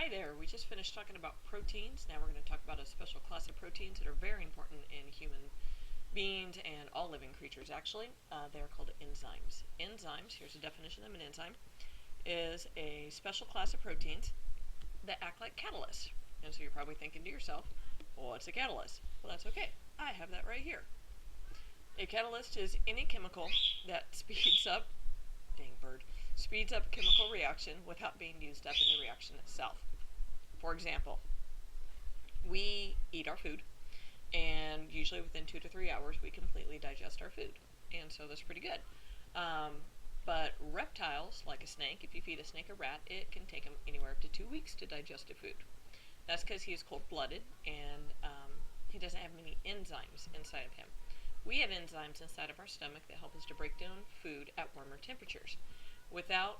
Hi there, we just finished talking about proteins. Now we're going to talk about a special class of proteins that are very important in human beings and all living creatures actually. They are called enzymes. Enzymes, here's a definition of an enzyme, is a special class of proteins that act like catalysts. And so you're probably thinking to yourself, well, what's a catalyst? Well, that's okay. I have that right here. A catalyst is any chemical that speeds up a chemical reaction without being used up in the reaction itself. For example, we eat our food, and usually within 2 to 3 hours we completely digest our food, and so that's pretty good. But reptiles, like a snake, if you feed a snake a rat, it can take him anywhere up to 2 weeks to digest a food. That's because he is cold-blooded, and he doesn't have many enzymes inside of him. We have enzymes inside of our stomach that help us to break down food at warmer temperatures. Without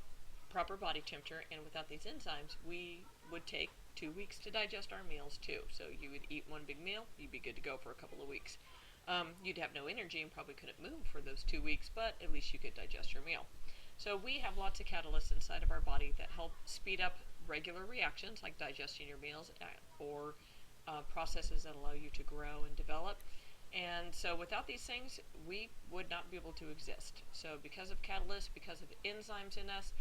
proper body temperature and without these enzymes, we would take 2 weeks to digest our meals too. So you would eat one big meal, you'd be good to go for a couple of weeks. You'd have no energy and probably couldn't move for those 2 weeks, but at least you could digest your meal. So we have lots of catalysts inside of our body that help speed up regular reactions like digesting your meals or processes that allow you to grow and develop. And so without these things, we would not be able to exist. So because of catalysts, because of enzymes in us,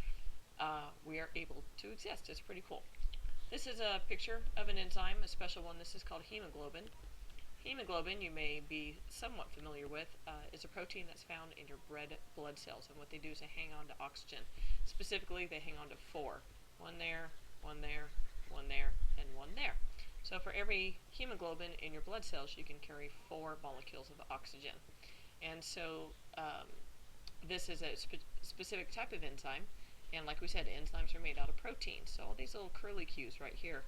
we are able to exist. It's pretty cool. This is a picture of an enzyme, a special one. This is called hemoglobin. Hemoglobin, you may be somewhat familiar with, is a protein that's found in your red blood cells. And what they do is they hang on to oxygen. Specifically, they hang on to 4. One there, one there, one there, and one there. So for every hemoglobin in your blood cells, you can carry 4 molecules of oxygen. And so this is a specific type of enzyme. And like we said, enzymes are made out of proteins. So all these little curly cues right here.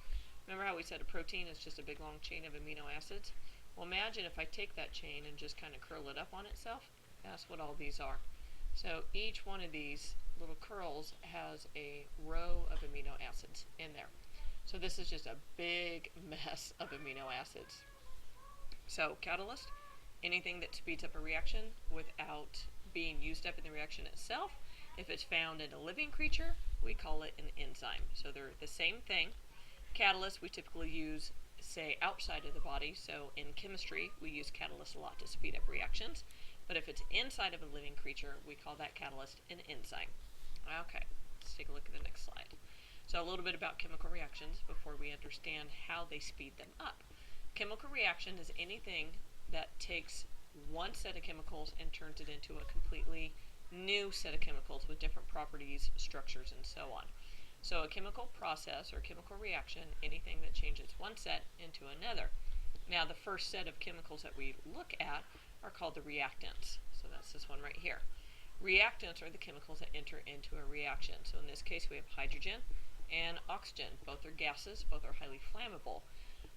Remember how we said a protein is just a big long chain of amino acids? Well, imagine if I take that chain and just kind of curl it up on itself. That's what all these are. So each one of these little curls has a row of amino acids in there. So this is just a big mess of amino acids. So catalyst, anything that speeds up a reaction without being used up in the reaction itself. If it's found in a living creature, we call it an enzyme. So they're the same thing. Catalysts we typically use, say, outside of the body. So in chemistry, we use catalysts a lot to speed up reactions. But if it's inside of a living creature, we call that catalyst an enzyme. Okay, let's take a look at the next slide. So a little bit about chemical reactions before we understand how they speed them up. Chemical reaction is anything that takes one set of chemicals and turns it into a completely new set of chemicals with different properties, structures, and so on. So a chemical process or chemical reaction, anything that changes one set into another. Now the first set of chemicals that we look at are called the reactants. So that's this one right here. Reactants are the chemicals that enter into a reaction. So in this case we have hydrogen and oxygen. Both are gases, both are highly flammable.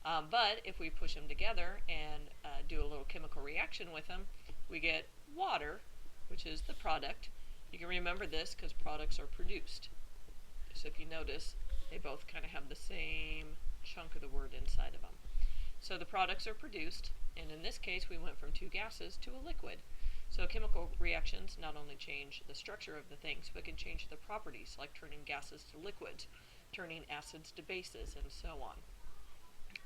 But if we push them together and do a little chemical reaction with them, we get water, which is the product. You can remember this because products are produced. So if you notice, they both kind of have the same chunk of the word inside of them. So the products are produced, and in this case we went from 2 gases to a liquid. So chemical reactions not only change the structure of the things, but can change the properties, like turning gases to liquids, turning acids to bases, and so on.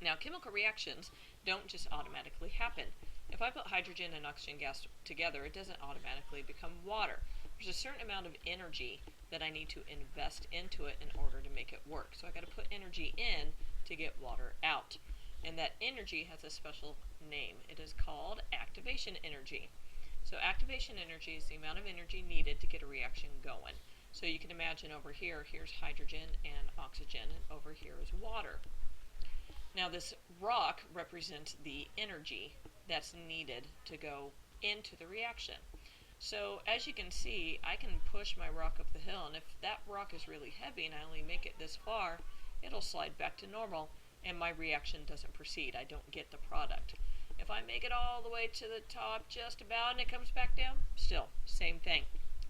Now, chemical reactions don't just automatically happen. If I put hydrogen and oxygen gas together, it doesn't automatically become water. There's a certain amount of energy that I need to invest into it in order to make it work. So I got to put energy in to get water out. And that energy has a special name. It is called activation energy. So activation energy is the amount of energy needed to get a reaction going. So you can imagine over here, here's hydrogen and oxygen, and over here is water. Now this rock represents the energy that's needed to go into the reaction. So as you can see, I can push my rock up the hill, and if that rock is really heavy and I only make it this far, it'll slide back to normal and my reaction doesn't proceed. I don't get the product. If I make it all the way to the top just about and it comes back down, still, same thing.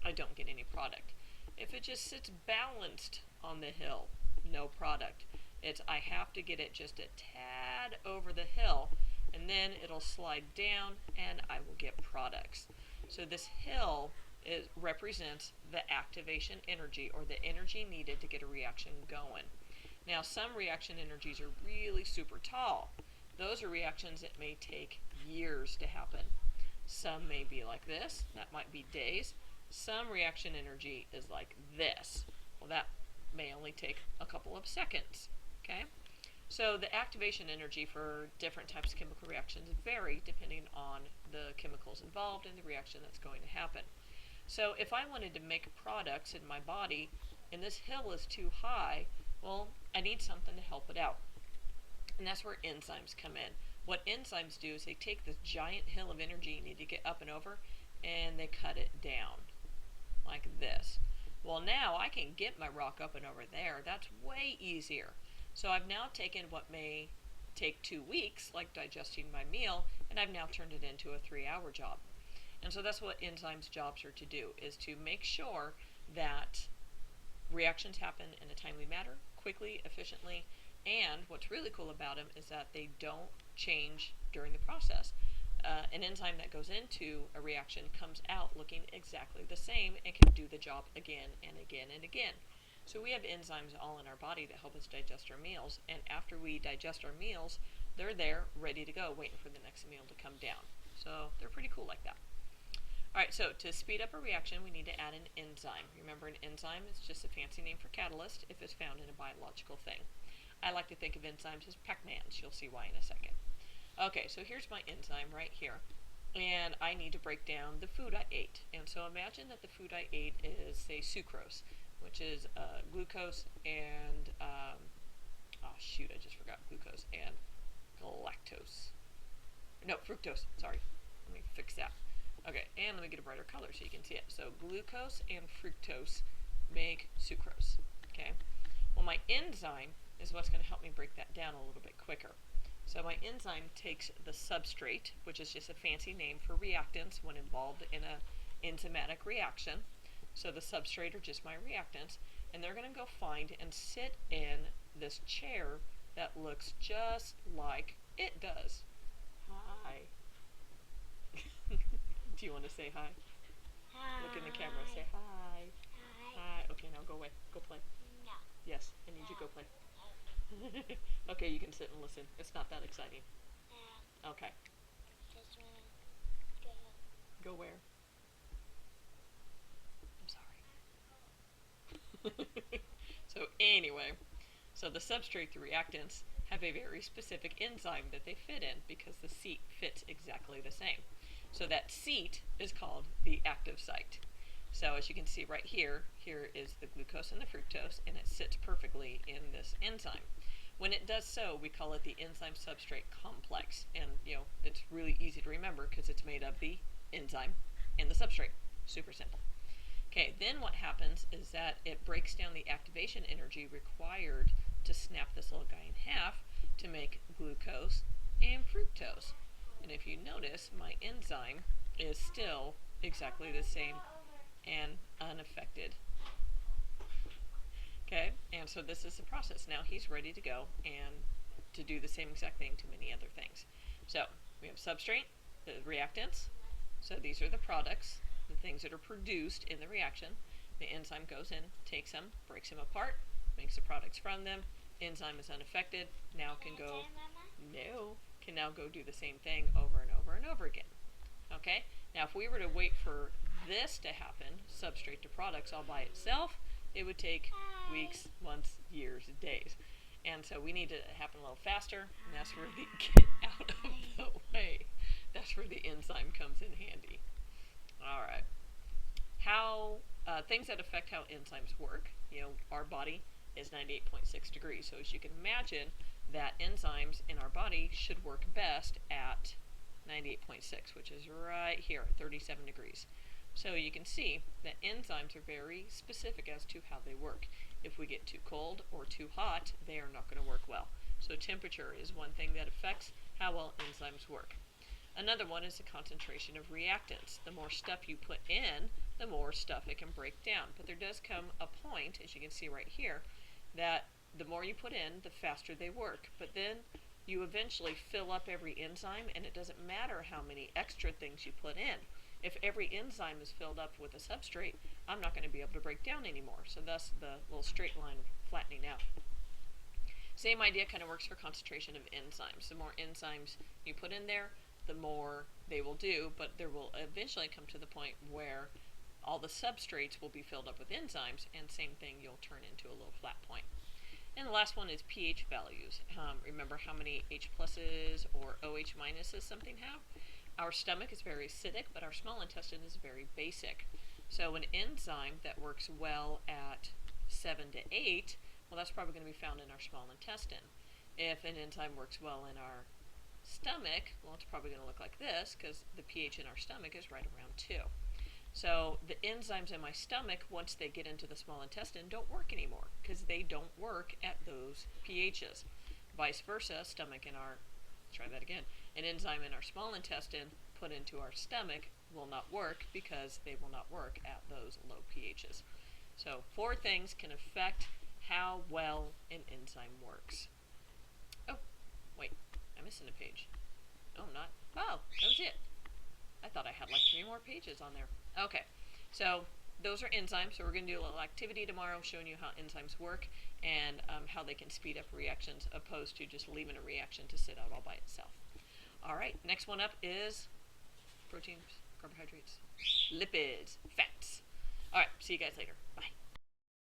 I don't get any product. If it just sits balanced on the hill, no product. It's I have to get it just a tad over the hill, and then it'll slide down and I will get products. So this hill represents the activation energy, or the energy needed to get a reaction going. Now Now, some reaction energies are really super tall. Those are reactions that may take years to happen. Some may be like this. That might be days. Some reaction energy is like this. Well, that may only take a couple of seconds. Okay? So the activation energy for different types of chemical reactions vary depending on the chemicals involved and the reaction that's going to happen. So if I wanted to make products in my body and this hill is too high, well, I need something to help it out. And that's where enzymes come in. What enzymes do is they take this giant hill of energy you need to get up and over, and they cut it down like this. Well, now I can get my rock up and over there. That's way easier. So I've now taken what may take 2 weeks, like digesting my meal, and I've now turned it into a 3-hour job. And so that's what enzymes' jobs are to do, is to make sure that reactions happen in a timely manner, quickly, efficiently, and what's really cool about them is that they don't change during the process. An enzyme that goes into a reaction comes out looking exactly the same and can do the job again and again and again. So we have enzymes all in our body that help us digest our meals, and after we digest our meals, they're there ready to go, waiting for the next meal to come down. So they're pretty cool like that. Alright, so to speed up a reaction, we need to add an enzyme. Remember, an enzyme is just a fancy name for catalyst if it's found in a biological thing. I like to think of enzymes as Pac-Mans. You'll see why in a second. Okay, so here's my enzyme right here. And I need to break down the food I ate. And so imagine that the food I ate is, say, sucrose, which is glucose and, oh shoot, I just forgot glucose and galactose. No, fructose, sorry. Let me fix that. Okay, and let me get a brighter color so you can see it. So glucose and fructose make sucrose, okay? Well, my enzyme is what's going to help me break that down a little bit quicker. So my enzyme takes the substrate, which is just a fancy name for reactants when involved in an enzymatic reaction. So the substrate are just my reactants, and they're going to go find and sit in this chair that looks just like it does. Hi. Do you want to say hi? Hi. Look in the camera. Say hi. Hi. Okay, now go away. Go play. No. Yes, I need you to go play. Okay, you can sit and listen. It's not that exciting. Okay. Just wanna go. Go where? I'm sorry. So anyway, so the substrate, the reactants, have a very specific enzyme that they fit in because the seat fits exactly the same. So that seat is called the active site. So as you can see right here, here is the glucose and the fructose, and it sits perfectly in this enzyme. When it does so, we call it the enzyme substrate complex. And it's really easy to remember because it's made of the enzyme and the substrate. Super simple. Okay, then what happens is that it breaks down the activation energy required to snap this little guy in half to make glucose and fructose. And if you notice, my enzyme is still exactly the same and unaffected. Okay, and so this is the process. Now he's ready to go and to do the same exact thing to many other things. So we have substrate, the reactants. So these are the products, the things that are produced in the reaction. The enzyme goes in, takes them, breaks them apart, makes the products from them. Enzyme is unaffected, now can go, can now go do the same thing over and over and over again. Okay, now if we were to wait for this to happen, substrate to products all by itself, it would take weeks, months, years, days. And so we need to happen a little faster, and that's where the get out of the way. That's where the enzyme comes in handy. All right. How things that affect how enzymes work. Our body is 98.6 degrees. So as you can imagine, that enzymes in our body should work best at 98.6, which is right here, 37 degrees. So you can see that enzymes are very specific as to how they work. If we get too cold or too hot, they are not going to work well. So temperature is one thing that affects how well enzymes work. Another one is the concentration of reactants. The more stuff you put in, the more stuff it can break down. But there does come a point, as you can see right here, that the more you put in, the faster they work. But then you eventually fill up every enzyme, and it doesn't matter how many extra things you put in. If every enzyme is filled up with a substrate, I'm not going to be able to break down anymore. So thus the little straight line flattening out. Same idea kind of works for concentration of enzymes. The more enzymes you put in there, the more they will do, but there will eventually come to the point where all the substrates will be filled up with enzymes, and same thing, you'll turn into a little flat point. And the last one is pH values. Remember how many H pluses or OH minuses something have? Our stomach is very acidic, but our small intestine is very basic. So an enzyme that works well at 7 to 8, well, that's probably going to be found in our small intestine. If an enzyme works well in our stomach, well, it's probably going to look like this because the pH in our stomach is right around 2. So the enzymes in my stomach, once they get into the small intestine, don't work anymore because they don't work at those pHs. Vice versa, stomach in our, try that again, an enzyme in our small intestine put into our stomach will not work because they will not work at those low pHs. So 4 things can affect how well an enzyme works. Oh, wait, I'm missing a page. No, I'm not. Oh, that was it. I thought I had like 3 more pages on there. Okay, so those are enzymes. So we're going to do a little activity tomorrow showing you how enzymes work and how they can speed up reactions opposed to just leaving a reaction to sit out all by itself. All right, next one up is proteins, carbohydrates, lipids, fats. All right, see you guys later. Bye.